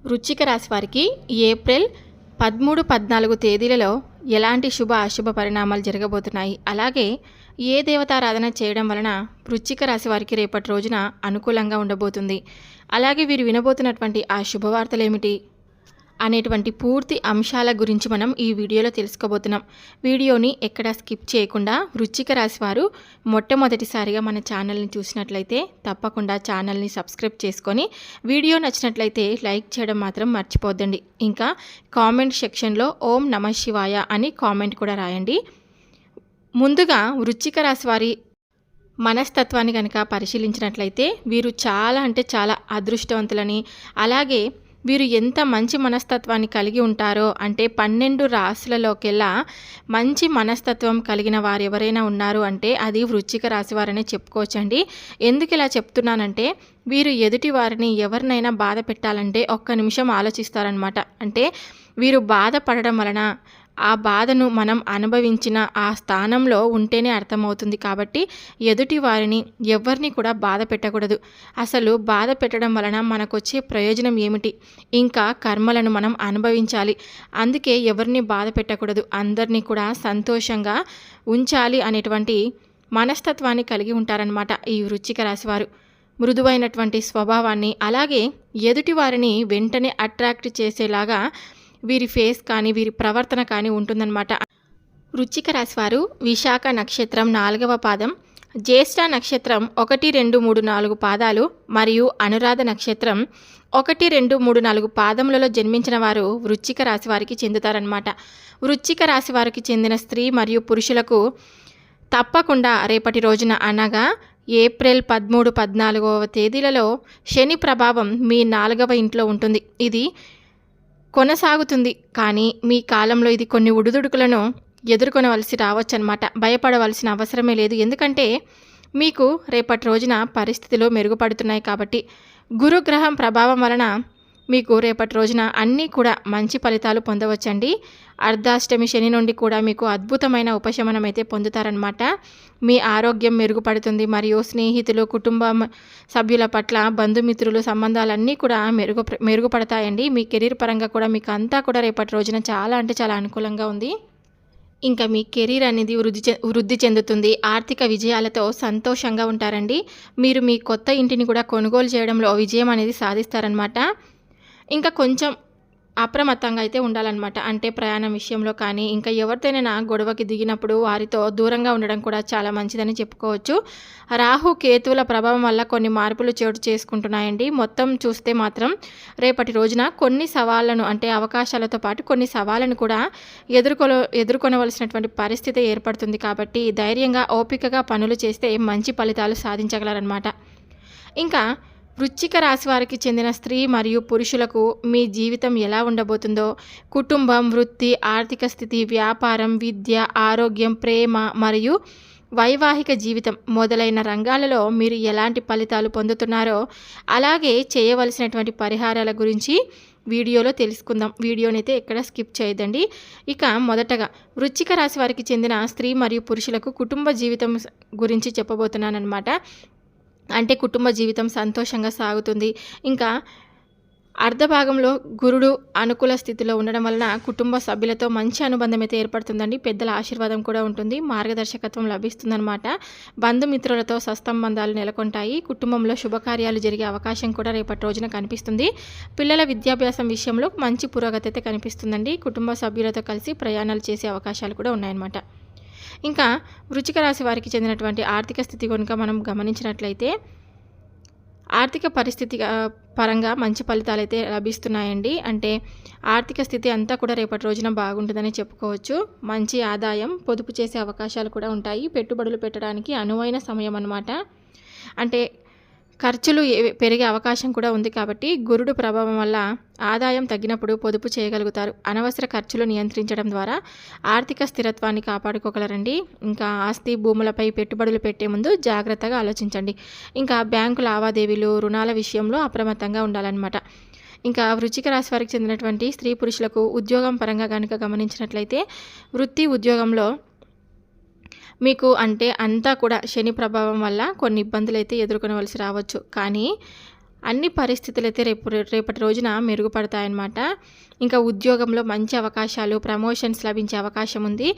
వృశ్చిక రాశి వారికి ఏప్రిల్ 13, 14 తేదీలలో ఎలాంటి శుభ అశుభ పరిణామాలు జరగబోతున్నాయి, అలాగే ఏ దేవతారాధన చేయడం వలన వృశ్చిక రాశి వారికి రేపటి రోజున అనుకూలంగా ఉండబోతుంది, అలాగే వీరు వినబోతున్నటువంటి ఆ శుభవార్తలు ఏమిటి అనేటువంటి పూర్తి అంశాల గురించి మనం ఈ వీడియోలో తెలుసుకోబోతున్నాం. వీడియోని ఎక్కడా స్కిప్ చేయకుండా వృశ్చిక రాశి వారు మొట్టమొదటిసారిగా మన ఛానల్ని చూసినట్లయితే తప్పకుండా ఛానల్ని సబ్స్క్రైబ్ చేసుకొని వీడియో నచ్చినట్లయితే లైక్ చేయడం మాత్రం మర్చిపోద్దండి. ఇంకా కామెంట్ సెక్షన్లో ఓం నమః శివాయ అని కామెంట్ కూడా రాయండి. ముందుగా వృశ్చిక రాశి వారి మనస్తత్వాన్ని కనుక పరిశీలించినట్లయితే వీరు చాలా అంటే చాలా అదృష్టవంతులని, అలాగే వీరు ఎంత మంచి మనస్తత్వాన్ని కలిగి ఉంటారో అంటే 12 రాశులలోకెల్లా మంచి మనస్తత్వం కలిగిన వారు ఎవరైనా ఉన్నారు అంటే అది వృశ్చిక రాశి వారనే చెప్పుకోవచ్చండి. ఎందుకు ఇలా చెప్తున్నానంటే వీరు ఎదుటి వారిని ఎవరినైనా బాధ పెట్టాలంటే ఒక్క నిమిషం ఆలోచిస్తారనమాట. అంటే వీరు బాధపడడం వలన ఆ బాధను మనం అనుభవించిన ఆ స్థానంలో ఉంటేనే అర్థమవుతుంది. కాబట్టి ఎదుటి వారిని ఎవరిని కూడా బాధ పెట్టకూడదు. అసలు బాధ పెట్టడం వలన మనకొచ్చే ప్రయోజనం ఏమిటి, ఇంకా కర్మలను మనం అనుభవించాలి. అందుకే ఎవరిని బాధ పెట్టకూడదు, అందరినీ కూడా సంతోషంగా ఉంచాలి అనేటువంటి మనస్తత్వాన్ని కలిగి ఉంటారనమాట ఈ వృశ్చిక రాశివారు. మృదువైనటువంటి స్వభావాన్ని, అలాగే ఎదుటి వారిని వెంటనే అట్రాక్ట్ చేసేలాగా వీరి ఫేస్ కానీ వీరి ప్రవర్తన కానీ ఉంటుందన్నమాట. వృశ్చిక రాశివారు విశాఖ నక్షత్రం 4వ పాదం, జ్యేష్ఠ నక్షత్రం 1, 2, 3, 4 పాదాలు మరియు అనురాధ నక్షత్రం 1, 2, 3, 4 పాదములలో జన్మించిన వారు వృశ్చిక రాశి వారికి చెందుతారనమాట. వృశ్చిక రాశి వారికి చెందిన స్త్రీ మరియు పురుషులకు తప్పకుండా రేపటి రోజున అనగా ఏప్రిల్ 13, 14వ తేదీలలో శని ప్రభావం మీ 4వ ఇంట్లో ఉంటుంది. ఇది కొనసాగుతుంది, కానీ మీ కాలంలో ఇది కొన్ని ఉడుదుడుకులను ఎదుర్కొనవలసి రావచ్చనమాట. భయపడవలసిన అవసరమే లేదు, ఎందుకంటే మీకు రేపటి రోజున పరిస్థితులు మెరుగుపడుతున్నాయి కాబట్టి. గురుగ్రహం ప్రభావం వలన మీకు రేపటి రోజున అన్నీ కూడా మంచి ఫలితాలు పొందవచ్చండి. అర్ధాష్టమి శని నుండి కూడా మీకు అద్భుతమైన ఉపశమనం అయితే పొందుతారనమాట. మీ ఆరోగ్యం మెరుగుపడుతుంది మరియు స్నేహితులు, కుటుంబం సభ్యుల పట్ల బంధుమిత్రులు సంబంధాలన్నీ కూడా మెరుగుపడతాయండి. మీ కెరీర్ పరంగా కూడా మీకు అంతా కూడా రేపటి రోజున చాలా అంటే చాలా అనుకూలంగా ఉంది. ఇంకా మీ కెరీర్ అనేది వృద్ధి చెందుతుంది. ఆర్థిక విజయాలతో సంతోషంగా ఉంటారండి. మీరు మీ కొత్త ఇంటిని కూడా కొనుగోలు చేయడంలో విజయం అనేది సాధిస్తారనమాట. ఇంకా కొంచెం అప్రమత్తంగా అయితే ఉండాలన్నమాట. అంటే ప్రయాణం విషయంలో కానీ, ఇంకా ఎవరితోనైనా గొడవకి దిగినప్పుడు వారితో దూరంగా ఉండడం కూడా చాలా మంచిదని చెప్పుకోవచ్చు. రాహు కేతువుల ప్రభావం వల్ల కొన్ని మార్పులు చోటు చేసుకుంటున్నాయండి. మొత్తం చూస్తే మాత్రం రేపటి రోజున కొన్ని సవాళ్లను అంటే అవకాశాలతో పాటు కొన్ని సవాళ్ళను కూడా ఎదుర్కొనవలసినటువంటి పరిస్థితి ఏర్పడుతుంది. కాబట్టి ధైర్యంగా ఓపికగా పనులు చేస్తే మంచి ఫలితాలు సాధించగలరన్నమాట. ఇంకా వృశ్చిక రాశి వారికి చెందిన స్త్రీ మరియు పురుషులకు మీ జీవితం ఎలా ఉండబోతుందో, కుటుంబం, వృత్తి, ఆర్థిక స్థితి, వ్యాపారం, విద్య, ఆరోగ్యం, ప్రేమ మరియు వైవాహిక జీవితం మొదలైన రంగాలలో మీరు ఎలాంటి ఫలితాలు పొందుతున్నారో, అలాగే చేయవలసినటువంటి పరిహారాల గురించి వీడియోలో తెలుసుకుందాం. వీడియోనైతే ఎక్కడ స్కిప్ చేయదండి. ఇక మొదటగా వృశ్చిక రాశి వారికి చెందిన స్త్రీ మరియు పురుషులకు కుటుంబ జీవితం గురించి చెప్పబోతున్నానమాట. అంటే కుటుంబ జీవితం సంతోషంగా సాగుతుంది. ఇంకా అర్ధభాగంలో గురుడు అనుకూల స్థితిలో ఉండడం వలన కుటుంబ సభ్యులతో మంచి అనుబంధం అయితే ఏర్పడుతుందండి. పెద్దల ఆశీర్వాదం కూడా ఉంటుంది, మార్గదర్శకత్వం లభిస్తుందన్నమాట. బంధుమిత్రులతో సత్సంబంధాలు నెలకొంటాయి. కుటుంబంలో శుభకార్యాలు జరిగే అవకాశం కూడా రేపటి రోజున కనిపిస్తుంది. పిల్లల విద్యాభ్యాసం విషయంలో మంచి పురోగతి అయితే కనిపిస్తుందండి. కుటుంబ సభ్యులతో కలిసి ప్రయాణాలు చేసే అవకాశాలు కూడా ఉన్నాయన్నమాట. ఇంకా వృశ్చిక రాశి వారికి చెందినటువంటి ఆర్థిక స్థితి కనుక మనం గమనించినట్లయితే ఆర్థిక పరిస్థితి పరంగా మంచి ఫలితాలు అయితే లభిస్తున్నాయండి. అంటే ఆర్థిక స్థితి అంతా కూడా రేపటి రోజున బాగుంటుందని చెప్పుకోవచ్చు. మంచి ఆదాయం, పొదుపు చేసే అవకాశాలు కూడా ఉంటాయి. పెట్టుబడులు పెట్టడానికి అనువైన సమయం అన్నమాట. అంటే ఖర్చులు పెరిగే అవకాశం కూడా ఉంది. కాబట్టి గురుడు ప్రభావం వల్ల ఆదాయం తగ్గినప్పుడు పొదుపు చేయగలుగుతారు. అనవసర ఖర్చులు నియంత్రించడం ద్వారా ఆర్థిక స్థిరత్వాన్ని కాపాడుకోగలరండి. ఇంకా ఆస్తి, భూములపై పెట్టుబడులు పెట్టే ముందు జాగ్రత్తగా ఆలోచించండి. ఇంకా బ్యాంకు లావాదేవీలు, రుణాల విషయంలో అప్రమత్తంగా ఉండాలన్నమాట. ఇంకా వృశ్చిక రాశి వారికి చెందినటువంటి స్త్రీ పురుషులకు ఉద్యోగం పరంగా కనుక గమనించినట్లయితే వృత్తి, ఉద్యోగంలో మీకు అంటే అంతా కూడా శని ప్రభావం వల్ల కొన్ని ఇబ్బందులు అయితే ఎదుర్కొనవలసి రావచ్చు. కానీ అన్ని పరిస్థితులు అయితే రేపటి రోజున మెరుగుపడతాయన్నమాట. ఇంకా ఉద్యోగంలో మంచి అవకాశాలు, ప్రమోషన్స్ లభించే అవకాశం ఉంది.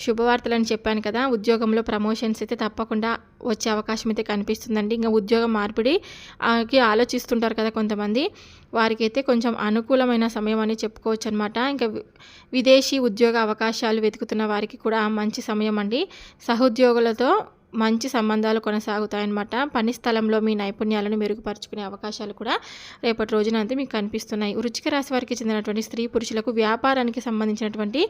శుభవార్తలని చెప్పాను కదా, ఉద్యోగంలో ప్రమోషన్స్ అయితే తప్పకుండా వచ్చే అవకాశం అయితే కనిపిస్తుందండి. ఇంకా ఉద్యోగ మార్పిడికి ఆలోచిస్తుంటారు కదా కొంతమంది, వారికైతే కొంచెం అనుకూలమైన సమయం అని చెప్పుకోవచ్చు అనమాట. ఇంకా విదేశీ ఉద్యోగ అవకాశాలు వెతుకుతున్న వారికి కూడా మంచి సమయం అండి. సహోద్యోగులతో మంచి సంబంధాలు కొనసాగుతాయన్నమాట. పని స్థలంలో మీ నైపుణ్యాలను మెరుగుపరుచుకునే అవకాశాలు కూడా రేపటి రోజున అయితే మీకు కనిపిస్తున్నాయి. వృశ్చిక రాశి వారికి చెందినటువంటి స్త్రీ పురుషులకు వ్యాపారానికి సంబంధించినటువంటి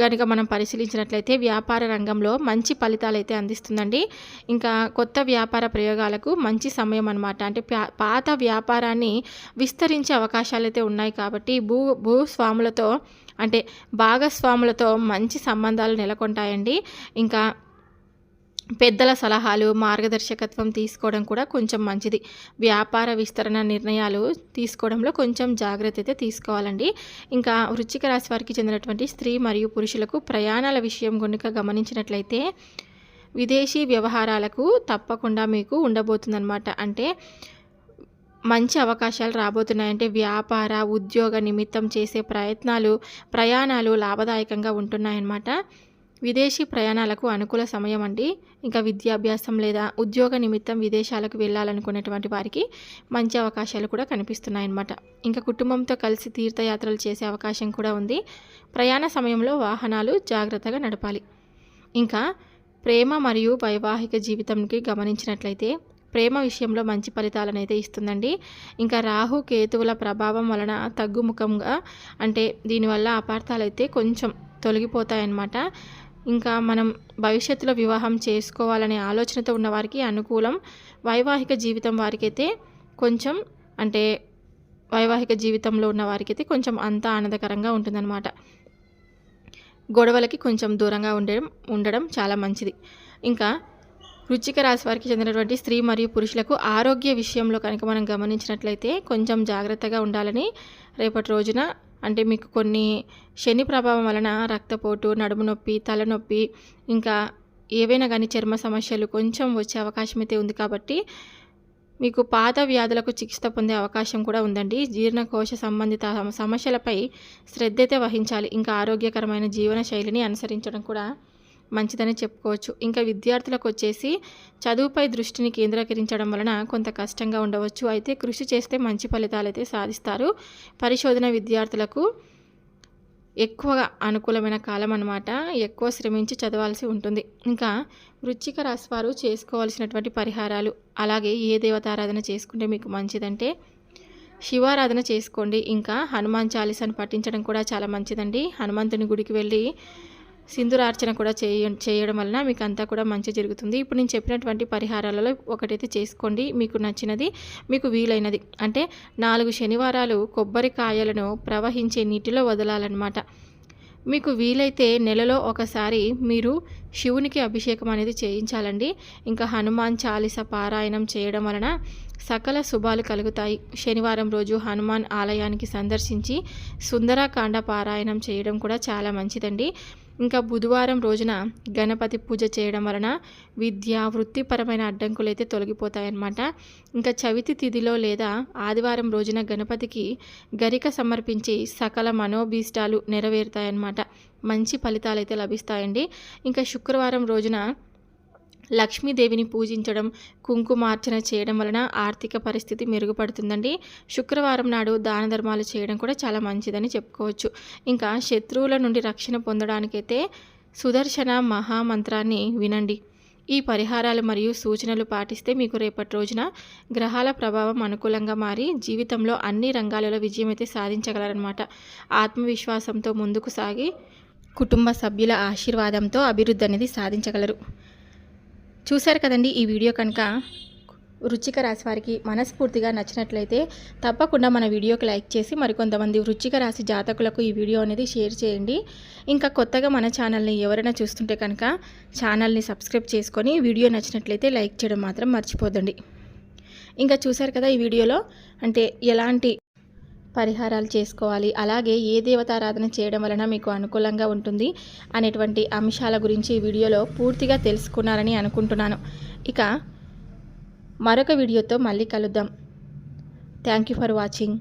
గనుక మనం పరిశీలించినట్లయితే వ్యాపార రంగంలో మంచి ఫలితాలు అయితే అందిస్తుందండి. ఇంకా కొత్త వ్యాపార ప్రయోగాలకు మంచి సమయం అన్నమాట. అంటే పాత వ్యాపారాన్ని విస్తరించే అవకాశాలు అయితే ఉన్నాయి కాబట్టి భూస్వాములతో అంటే భాగస్వాములతో మంచి సంబంధాలు నెలకొంటాయండి. ఇంకా పెద్దల సలహాలు, మార్గదర్శకత్వం తీసుకోవడం కూడా కొంచెం మంచిది. వ్యాపార విస్తరణ నిర్ణయాలు తీసుకోవడంలో కొంచెం జాగ్రత్త అయితే తీసుకోవాలండి. ఇంకా వృశ్చిక రాశి వారికి చెందినటువంటి స్త్రీ మరియు పురుషులకు ప్రయాణాల విషయం కనుక గమనించినట్లయితే విదేశీ వ్యవహారాలకు తప్పకుండా మీకు ఉండబోతుందన్నమాట. అంటే మంచి అవకాశాలు రాబోతున్నాయంటే వ్యాపార, ఉద్యోగ నిమిత్తం చేసే ప్రయాణాలు లాభదాయకంగా ఉంటున్నాయన్నమాట. విదేశీ ప్రయాణాలకు అనుకూల సమయం అండి. ఇంకా విద్యాభ్యాసం లేదా ఉద్యోగ నిమిత్తం విదేశాలకు వెళ్ళాలనుకునేటువంటి వారికి మంచి అవకాశాలు కూడా కనిపిస్తున్నాయన్నమాట. ఇంకా కుటుంబంతో కలిసి తీర్థయాత్రలు చేసే అవకాశం కూడా ఉంది. ప్రయాణ సమయంలో వాహనాలు జాగ్రత్తగా నడపాలి. ఇంకా ప్రేమ మరియు వైవాహిక జీవితంకి గమనించినట్లయితే ప్రేమ విషయంలో మంచి ఫలితాలను అయితే ఇస్తుందండి. ఇంకా రాహు కేతువుల ప్రభావం వలన తగ్గుముఖంగా అంటే దీనివల్ల అపార్థాలు అయితే కొంచెం తొలగిపోతాయన్నమాట. ఇంకా మనం భవిష్యత్తులో వివాహం చేసుకోవాలనే ఆలోచనతో ఉన్నవారికి అనుకూలం. వైవాహిక జీవితం వారికైతే కొంచెం అంటే వైవాహిక జీవితంలో ఉన్న వారికైతే కొంచెం అంతా ఆనందకరంగా ఉంటుందన్నమాట. గొడవలకి కొంచెం దూరంగా ఉండడం చాలా మంచిది. ఇంకా వృశ్చిక రాశి వారికి చెందినటువంటి స్త్రీ మరియు పురుషులకు ఆరోగ్య విషయంలో కనుక మనం గమనించినట్లయితే కొంచెం జాగ్రత్తగా ఉండాలని రేపటి రోజున అంటే మీకు కొన్ని శని ప్రభావం వలన రక్తపోటు, నడుము నొప్పి, తలనొప్పి ఇంకా ఏవైనా కానీ చర్మ సమస్యలు కొంచెం వచ్చే అవకాశం అయితే ఉంది. కాబట్టి మీకు పాత వ్యాధులకు చికిత్స పొందే అవకాశం కూడా ఉందండి. జీర్ణకోశ సంబంధిత సమస్యలపై శ్రద్ధ అయితే వహించాలి. ఇంకా ఆరోగ్యకరమైన జీవన శైలిని అనుసరించడం కూడా మంచిదని చెప్పుకోవచ్చు. ఇంకా విద్యార్థులకు వచ్చేసి చదువుపై దృష్టిని కేంద్రీకరించడం వలన కొంత కష్టంగా ఉండవచ్చు. అయితే కృషి చేస్తే మంచి ఫలితాలు అయితే సాధిస్తారు. పరిశోధన విద్యార్థులకు ఎక్కువగా అనుకూలమైన కాలం అన్నమాట. ఎక్కువ శ్రమించి చదవాల్సి ఉంటుంది. ఇంకా వృశ్చిక రాశి వారు చేసుకోవాల్సినటువంటి పరిహారాలు, అలాగే ఏ దేవతారాధన చేసుకుంటే మీకు మంచిదంటే శివారాధన చేసుకోండి. ఇంకా హనుమాన్ చాలీసాను పఠించడం కూడా చాలా మంచిదండి. హనుమంతుని గుడికి వెళ్ళి సింధూరార్చన కూడా చేయడం వలన మీకు అంతా కూడా మంచి జరుగుతుంది. ఇప్పుడు నేను చెప్పినటువంటి పరిహారాలలో ఒకటైతే చేసుకోండి, మీకు నచ్చినది, మీకు వీలైనది. అంటే 4 శనివారాలు కొబ్బరికాయలను ప్రవహించే నీటిలో వదలాలన్నమాట. మీకు వీలైతే నెలలో ఒకసారి మీరు శివునికి అభిషేకం అనేది చేయించాలండి. ఇంకా హనుమాన్ చాలీస పారాయణం చేయడం వలన సకల శుభాలు కలుగుతాయి. శనివారం రోజు హనుమాన్ ఆలయానికి సందర్శించి సుందరకాండ పారాయణం చేయడం కూడా చాలా మంచిదండి. ఇంకా బుధవారం రోజున గణపతి పూజ చేయడం వలన విద్య, వృత్తిపరమైన అడ్డంకులు అయితే తొలగిపోతాయన్నమాట. ఇంకా చవితి తిథిలో లేదా ఆదివారం రోజున గణపతికి గరిక సమర్పించి సకల మనోభీష్టాలు నెరవేరుతాయన్నమాట. మంచి ఫలితాలు అయితే లభిస్తాయండి. ఇంకా శుక్రవారం రోజున లక్ష్మీదేవిని పూజించడం, కుంకుమార్చన చేయడం వలన ఆర్థిక పరిస్థితి మెరుగుపడుతుందండి. శుక్రవారం నాడు దాన ధర్మాలు చేయడం కూడా చాలా మంచిదని చెప్పుకోవచ్చు. ఇంకా శత్రువుల నుండి రక్షణ పొందడానికైతే సుదర్శన మహామంత్రాన్ని వినండి. ఈ పరిహారాలు మరియు సూచనలు పాటిస్తే మీకు రేపటి రోజున గ్రహాల ప్రభావం అనుకూలంగా మారి జీవితంలో అన్ని రంగాలలో విజయం అయితే సాధించగలరన్నమాట. ఆత్మవిశ్వాసంతో ముందుకు సాగి కుటుంబ సభ్యుల ఆశీర్వాదంతో అభివృద్ధి అనేది సాధించగలరు. చూశారు కదండి. ఈ వీడియో కనుక వృశ్చిక రాశి వారికి మనస్ఫూర్తిగా నచ్చినట్లయితే తప్పకుండా మన వీడియోకి లైక్ చేసి మరికొంతమంది వృశ్చిక రాశి జాతకులకు ఈ వీడియో అనేది షేర్ చేయండి. ఇంకా కొత్తగా మన ఛానల్ని ఎవరైనా చూస్తుంటే కనుక ఛానల్ని సబ్స్క్రైబ్ చేసుకొని వీడియో నచ్చినట్లయితే లైక్ చేయడం మాత్రం మర్చిపోదండి. ఇంకా చూశారు కదా ఈ వీడియోలో అంటే ఎలాంటి పరిహారాలు చేసుకోవాలి, అలాగే ఏ దేవతారాధన చేయడం వలన మీకు అనుకూలంగా ఉంటుంది అనేటువంటి అంశాల గురించి ఈ వీడియోలో పూర్తిగా తెలుసుకున్నారని అనుకుంటున్నాను. ఇక మరొక వీడియోతో మళ్ళీ కలుద్దాం. Thank you for watching.